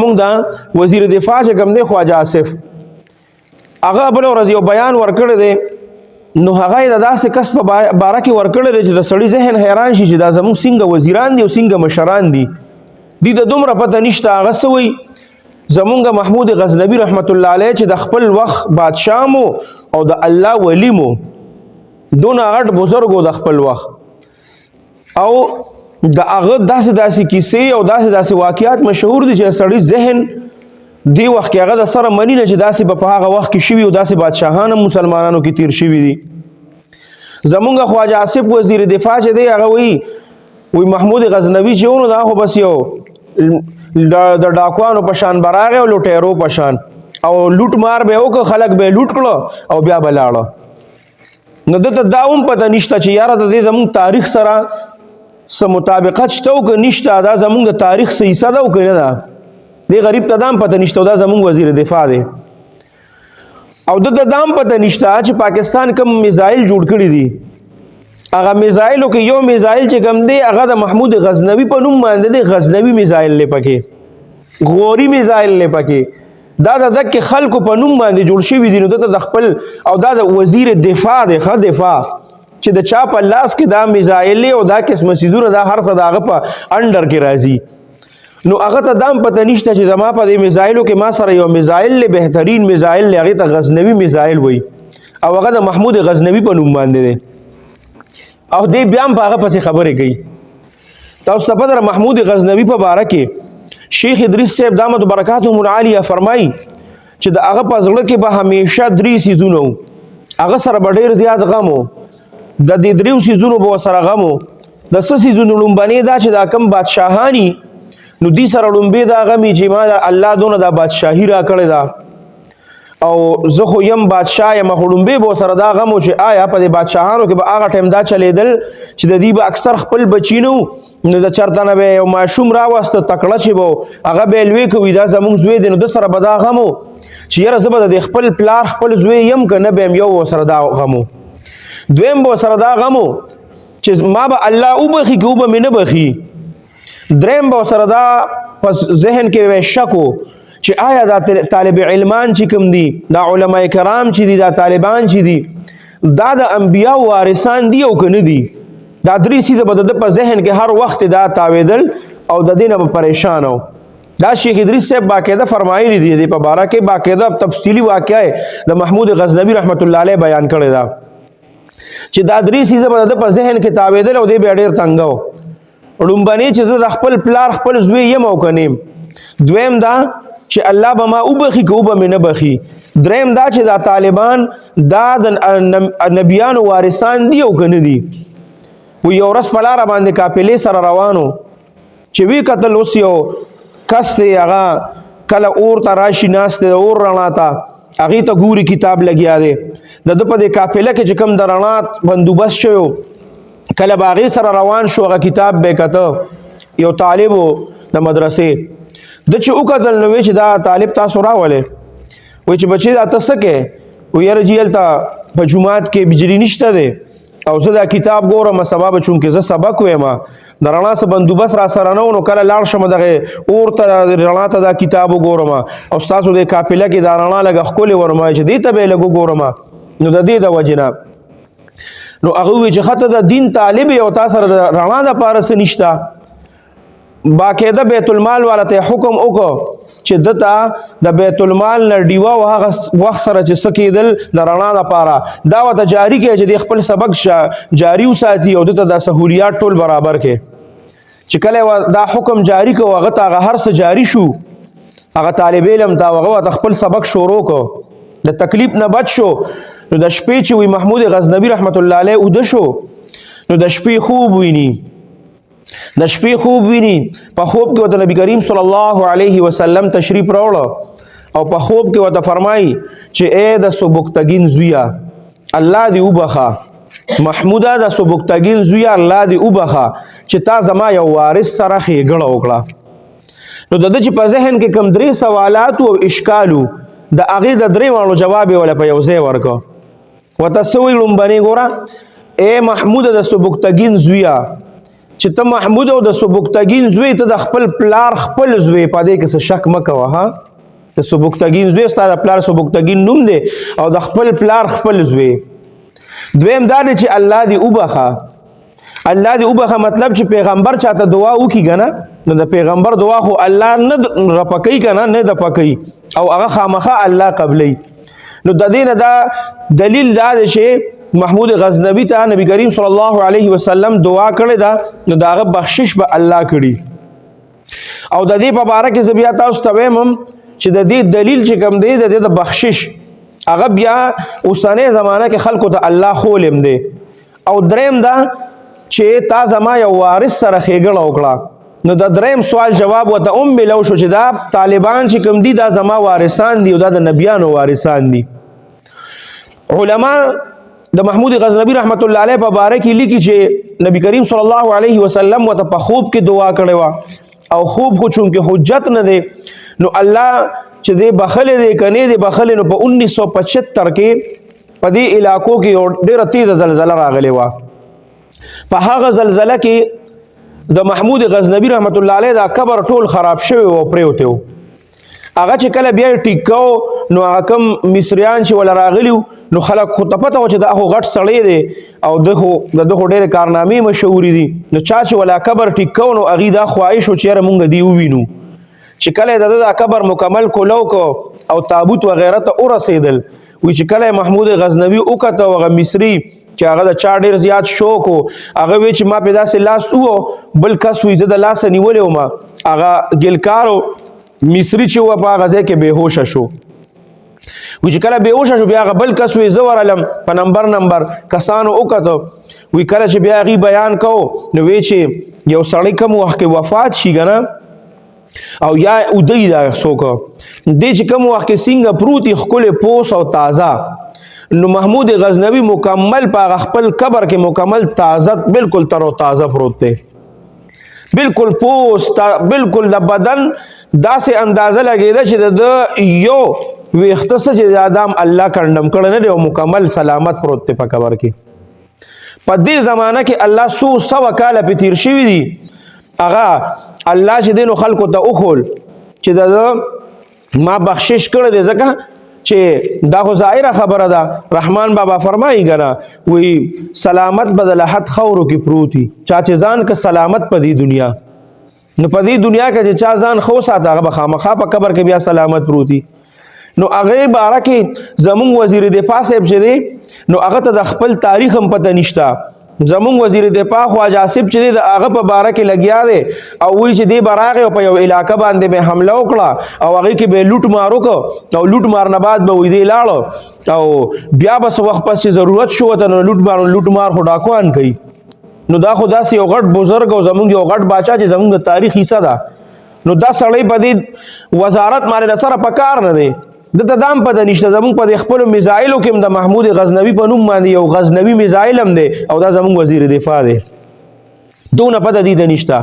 موږ دا وزیر دفاع چې کوم دی خواجه آصف هغه بل ورځ یو بیان ورکړی دی نو هغه د داسې کس په باره کې ورکړی دی چې د سړي ذهن حیران شي چې دا زموږ څنګه وزیران دي او څنګه مشران دي دي د دومره پته نشته هغه څه وایي زمونږ محمود غزنوي رحمت الله علیه چې د خپل وخت بادشاه مو او د الله ولی مو دونه غټ بزرګ د خپل وخت او د هغه داسې کیسې او داسې واقعات مشهور دي چې سړي ذهن دی وخت کې هغه د سره منی نه چې داسې په هغه وخت کې شوي او داسې بادشاهان مسلمانانو کې تیر شوي دي زمونږ خواجه آصف وزیر دفاع چې دی هغه وی محمود غزنوي چې ونو دا خو بس یو د ډاکوانو په شان براغه او لوټیرو په شان او لوټ مار به وک خلک به لوټ کړو او بیا بلاړو نو دته داوم پته نشته چې یاره د دې زموږ تاریخ سره سم مطابقت شته او که نشته دا زموږ د تاریخ صحیح ده او که نه ده دې غریب ته دام پته نشته دا زموږ وزیر دفاع دی او دته دام پته نشته چې پاکستان کوم میزایل جوړ کړی دي هغه میزایلو کې یو میزایل چې کوم دی هغه د محمود غزنوي په نوم باندې دی غزنوي میزایل لې پکې غوري میزایل لې پکې دا د دک خلکو په نوم باندې جوړ شوی دي نو د خپل او دا د وزیر دفاع دی ښه دفاع چې د چا په لاس کې دا میزایل او دا قسمه سیزونه دا هر څه دغه په انډر کې راځي نو هغه ته دام پته نشته چې زما په دې میزایلو کې ما سره یو میزایل له بهترین میزایل هغه ته غزنوي میزایل وای او هغه د محمود غزنوي په نوم باندې دی او دې بیا هم په هغه پسې خبرې کوي تاسو ته پته محمود غزنوي په باره کې شیخ ادریس صاحب دامت برکاتهم العالیه فرمایي چې د هغه په زړه کې به همیشه 3 سیزونه هغه سره به ډېر زیات غم و د دې 3 سیزونو به سره غم و د څه سیزونو لومبنې دا چې دا کم بادشاهانی نو دې سره لومبې دا غمي چې ما الله دونه دا بادشاهي را کړې ده او زه خو یم بادشاه یم خړومبې به سره دا غم چې آیا په دې بادشاهانو کې به هغه ټیم دا چلیدل چې د دې به اکثر خپل بچینو نو د چرته نه به یو ماشوم راوسته تکړه چې به هغه به لوی کوي دا زموږ زوی دی نو د سره به دا غم چې یاره زه به د خپل پلار خپل زوی یم که نه به یم یو سره دا غم دویم به سره دا غم چې ما به الله وبخي که وبه مې نه بخي دریم به سره دا پس ذهن کې شک چې آیا دا طالب علمان چې کوم دي دا علماء کرام چې دي دا طالبان چې دي دا د انبیاء وارثان دي او که نه دي دا 3 سیزه به د په ذهن کې هر وخت دا تاویدل او د دې نه به پریشان و دا شیخ ادریس صاحب باقاعده فرمایلی دي په باره کې باقاعده تفصیلی واقعه د محمود غزنوي رحمت الله علیه بیان کړی دا چې دا 3 سیزه به د په ذهن کې تاویدل او دې به ډېر تنګ و لومبنې چې زه د خپل پلار خپل زوی یم او که نه دویم دا چې الله به ما وبخي که وبه مې نه بخي دریم دا چې دا طالبان دا د نبیانو وارثان دي او که نه دي و یو ورځ په لاره باندې قافلې سره روانو چې وی کتل اوس یو کس دی هغه کله اور ته راشي ناست دی اور رڼا ته هغې ته ګوري کتاب لګیا دی د ده په دې قافله کې چې کوم د رڼا بندوبست شوی کله به هغې سره روان شو هغه کتاب به کته یو طالب د مدرسې د چې وکتل نو وی چې دا طالب تاسو راولې وی چې بچی دا ته څه کې وی یاره جي هلته په جومات کې بجلي نشته دی او زه دا کتاب ګورم سبا به چونکې زه سبق ویم د رڼا څه بندوبست را سره نه و نو کله لاړ شم دغې اور ته رڼا ته دا کتاب وګورم او ستاسو د قافله کې دا رڼا لږه ښکلې ورم چې دې ته به یې لږ وګورم نو د دې د وجې نه نو هغه وی چې خطه د دین طالب او تا سره د رڼا دپاره څه نشته باقاعده بیت المال والا ته حکم وکړو چې دته د بیت المال نه ډیوه او هغه وخت سره چې څه کېدل د رڼا دپاره دا ورته جاري کړي چې د خپل سبق جاري وساتي او دته دا سهولیات ټول برابر کړي چې کله دا حکم جاري کړو هغه ته هغه هر څه جاري شو هغه طالب علم ته هغه خپل سبق شروع کړو د تکلیف نه بچ شو نو د شپې چې وی محمود غزنوي رحمت الله علیه اوده شو نو د شپې خوب ویني د شپې خوب ویني په خوب کې ورته نبی کریم صلی الله علیه وسلم تشریف راوړه او په خوب کې ورته فرمایي چې اے د سبکتګین زویه الله دې وبخه محموده د سبکتګین زویه الله دې وبخه چې تا زما یو وارث سره ښېګړه وکړه نو د ده چې په ذهن کې کوم 3 سوالات او اشکالو د هغې د 3 واړو جواب یې وله په یو ځای ورکړه ورته څه وایي لومبنې ګوره اے محموده د سبکتګین زویه چې ته محمود او د سبکتګین زوی ته د خپل پلار خپل زوی په دې کې څه شک مکوه ها د سبکتګین زوی ستا د پلار سبکتګین نوم دی او د خپل پلار خپل زوی دویم دا دی چې الله دې وبخه الله دې وبخه مطلب چې پیغمبر چاته دعا وکي کنه نو د پیغمبر دعا خو الله نه رپکې کنه نه د پکې او هغه خامخه الله قبلې نو د دې نه دا دلیل دا دی چې محمود غزنوی ته نبی کریم صلی الله علیه وسلم دعا کړې ده نو داغه بخشش به الله کړي او د دې په باره کې زه بیا تاسو ته وایم چې د دې دلیل چې کوم دی د دې د بخشش هغه بیا اوسنۍ زمانه کې خلکو ته الله خولم دی او دریم دا چې تا زما یو وارث سره ښېګڼه وکړه نو د دریم سوال جواب ورته ملو شو چې دا طالبان چې کوم دي دا زما وارثان دي او دا د نبیانو وارثان دي علما د محمود غزنوی رحمت الله علیه په باره کې لیکي چې نبی کریم صلی الله علیه وسلم ورته په خوب کې دعا کړې وه او خوب خو چونکې حجت نه دی نو الله چې دی بخلې دی کنې دی بخلې نو په 1975 کې په دې علاقو کې یو ډېره تیزه زلزله راغلې وه په هغه زلزله کې د محمود غزنوی رحمت الله علیه دا قبر ټول خراب شوی و پریوتی و هغه چې کله بیا ټیکاو نو هغه کم مصریان چې ولا راغلیو نو خلک خو ته پته و چې دا خو غټ سړی دی او د دغه ډېرې کارنامې مشهورې دي نو چا چې ولا قبر ټیکاو نو هغې دا خواهش و چې یاره مونږ دې ووینو چې کله د ده دا قبر مکمل کولو کو او تابوت وغیره ته ورسېدل وی چې کله محمود غزنوي وکته او هغه مصري چې هغه د چا ډېر زیات شوق و هغه وی چې ما پې داسې لاس وو بل کس وی زه د لاسه نیولی وم هغه ګلکارو مصری چې و په هغه ځای کې بېهوشه شو وی چې کله بېهوشه شو بیا هغه بل کس وی زه ورغلم په نمبر کسانو وکتو وی کله چې بیا هغې بیان کو نو وی چې یو سړی کم وخت کې وفات شي که نه او یا اودی دا څوک دی چې کم وخت کې څنګه پروت یې ښکلې پوس او تازه نو محمود غزنوی مکمل په هغه خپل قبر کې مکمل تازه بالکل تر او تازه پروت دی بالکل پوست بالکل د بدن داسې اندازه لګېده چې د یو ویښته څه چې د ادم الله کنډم کړی نه دی او مکمل سلامت پروت دی په قبر کې په دې زمانه کې الله څو سوه کاله پې تیر شوي دي هغه الله چې دی نو خلکو ته وښول چې د ما بخشش کړی دی ځکه چې دا خو ظاهره خبره ده رحمان بابا فرمایي کنه وی سلامت به د لحد خاورو کې پروت وي چا چې ځان که سلامت په دې دنیا نو په دې دنیا کې چې چا ځان ښه وساته هغه به خامخا په قبر کې بیا سلامت پروت وي نو هغې باره کې زمونږ وزیر دفاع صاحب چې دی نو هغه ته د خپل تاریخ هم پته نشته زمونږ وزیر دفاع خواجه آصف چې دی د هغه په باره کې لګیا دی او وایي چې دی به راغی او په یو علاقه باندې به حمله وکړه او هغې کې به یې لوټ مار وکړه او لوټ مار نه بعد به وایي دی لاړه او بیا به څه وخت پس چې ضرورت شو ورته نو لوټ مار خو ډاکوان کوي نو دا خو داسې یو غټ بزرګ او زمونږ یو غټ باچا چې زمونږ د تاریخ حصه ده نو دا سړی په دې وزارت باندې سره په کار نه دی دته دام پته نشته زمونږ په دې خپلو میزایلو کې هم د محمود غزنوي په نوم باندې یو غزنوي میزایل هم دی او دا زمونږ وزیر دفاع دی دونه پته دې ته نشته